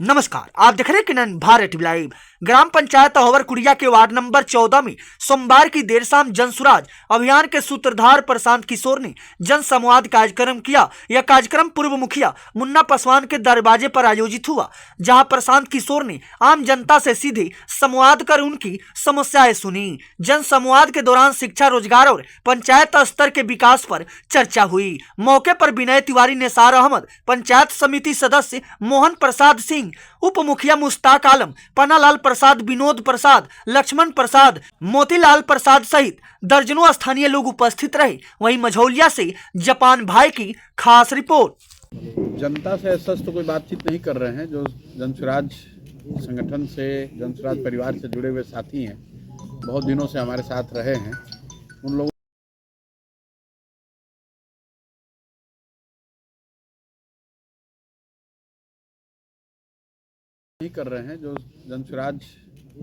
नमस्कार, आप देख रहे हैं किनन भारत लाइव। ग्राम पंचायत अहोवर कुड़िया के वार्ड नंबर 14 में सोमवार की देर शाम जन सुराज अभियान के सूत्रधार प्रशांत किशोर ने जन संवाद कार्यक्रम किया। यह कार्यक्रम पूर्व मुखिया मुन्ना पासवान के दरवाजे पर आयोजित हुआ, जहां प्रशांत किशोर ने आम जनता से सीधे संवाद कर उनकी समस्याएं सुनी। जन संवाद के दौरान शिक्षा, रोजगार और पंचायत स्तर के विकास पर चर्चा हुई। मौके पर विनय तिवारी, निसार अहमद, पंचायत समिति सदस्य मोहन प्रसाद सिंह, उप मुखिया मुश्ताक आलम, पन्नालाल प्रसाद, विनोद प्रसाद, लक्ष्मण प्रसाद, मोतीलाल प्रसाद सहित दर्जनों स्थानीय लोग उपस्थित रहे। वहीं मझौलिया से जापान भाई की खास रिपोर्ट। जनता से ऐसा तो कोई बातचीत नहीं कर रहे हैं। जो जनसुराज संगठन से, जनसुराज परिवार से जुड़े हुए साथी हैं, बहुत दिनों से हमारे साथ रहे हैं, उन लोगों नहीं कर रहे हैं। जो जनसुराज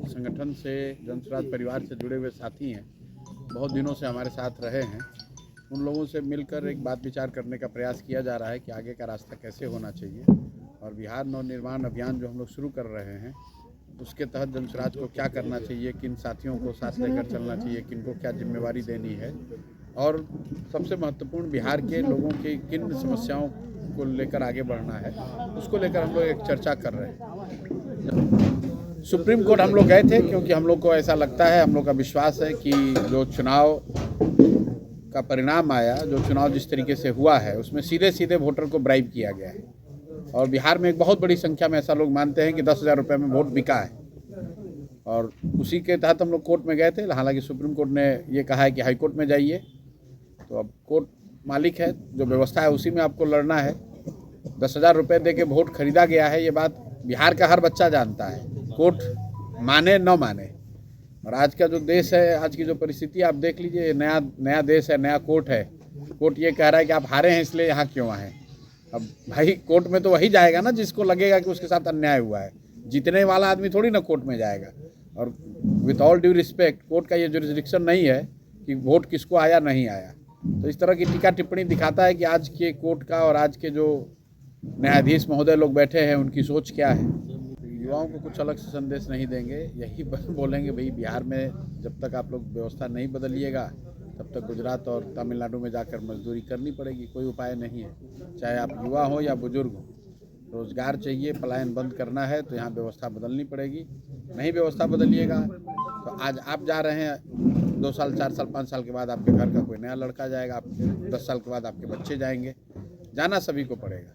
संगठन से, जनसुराज परिवार से जुड़े हुए साथी हैं, बहुत दिनों से हमारे साथ रहे हैं, उन लोगों से मिलकर एक बात विचार करने का प्रयास किया जा रहा है कि आगे का रास्ता कैसे होना चाहिए। और बिहार नवनिर्माण अभियान जो हम लोग शुरू कर रहे हैं, उसके तहत जनसुराज को क्या करना चाहिए, किन साथियों को साथ लेकर चलना चाहिए, किन को क्या जिम्मेवारी देनी है, और सबसे महत्वपूर्ण बिहार के लोगों की किन समस्याओं को लेकर आगे बढ़ना है, उसको लेकर हम लोग एक चर्चा कर रहे हैं। सुप्रीम कोर्ट हम लोग गए थे क्योंकि हम लोग को ऐसा लगता है, हम लोग का विश्वास है कि जो चुनाव का परिणाम आया, जो चुनाव जिस तरीके से हुआ है, उसमें सीधे सीधे वोटर को ब्राइब किया गया है। और बिहार में एक बहुत बड़ी संख्या में ऐसा लोग मानते हैं कि 10,000 रुपये में वोट बिका है, और उसी के तहत हम लोग कोर्ट में गए थे। हालांकि सुप्रीम कोर्ट ने ये कहा है कि हाई कोर्ट में जाइए, तो अब कोर्ट मालिक है, जो व्यवस्था है उसी में आपको लड़ना है। 10,000 रुपये दे के वोट खरीदा गया है, ये बात बिहार का हर बच्चा जानता है, कोर्ट माने न माने। और आज का जो देश है, आज की जो परिस्थिति आप देख लीजिए, नया देश है, नया कोर्ट है। कोर्ट ये कह रहा है कि आप हारे हैं इसलिए यहाँ क्यों आए। अब भाई कोर्ट में तो वही जाएगा ना जिसको लगेगा कि उसके साथ अन्याय हुआ है। जीतने वाला आदमी थोड़ी ना कोर्ट में जाएगा। और with all due respect, court का ये जुरिस्डिक्शन नहीं है कि वोट किसको आया नहीं आया। तो इस तरह की टीका टिप्पणी दिखाता है कि आज के कोर्ट का और आज के जो न्यायाधीश महोदय लोग बैठे हैं, उनकी सोच क्या है। युवाओं को कुछ अलग से संदेश नहीं देंगे, यही बोलेंगे भाई बिहार में जब तक आप लोग व्यवस्था नहीं बदलिएगा, तब तक गुजरात और तमिलनाडु में जाकर मजदूरी करनी पड़ेगी। कोई उपाय नहीं है, चाहे आप युवा हो या बुजुर्ग हो। रोजगार चाहिए, पलायन बंद करना है तो यहाँ व्यवस्था बदलनी पड़ेगी। नहीं व्यवस्था बदलिएगा तो आज आप जा रहे हैं, 2 साल, 4 साल, 5 साल के बाद आपके घर का कोई नया लड़का जाएगा, आप 10 साल के बाद आपके बच्चे जाएंगे, जाना सभी को पड़ेगा।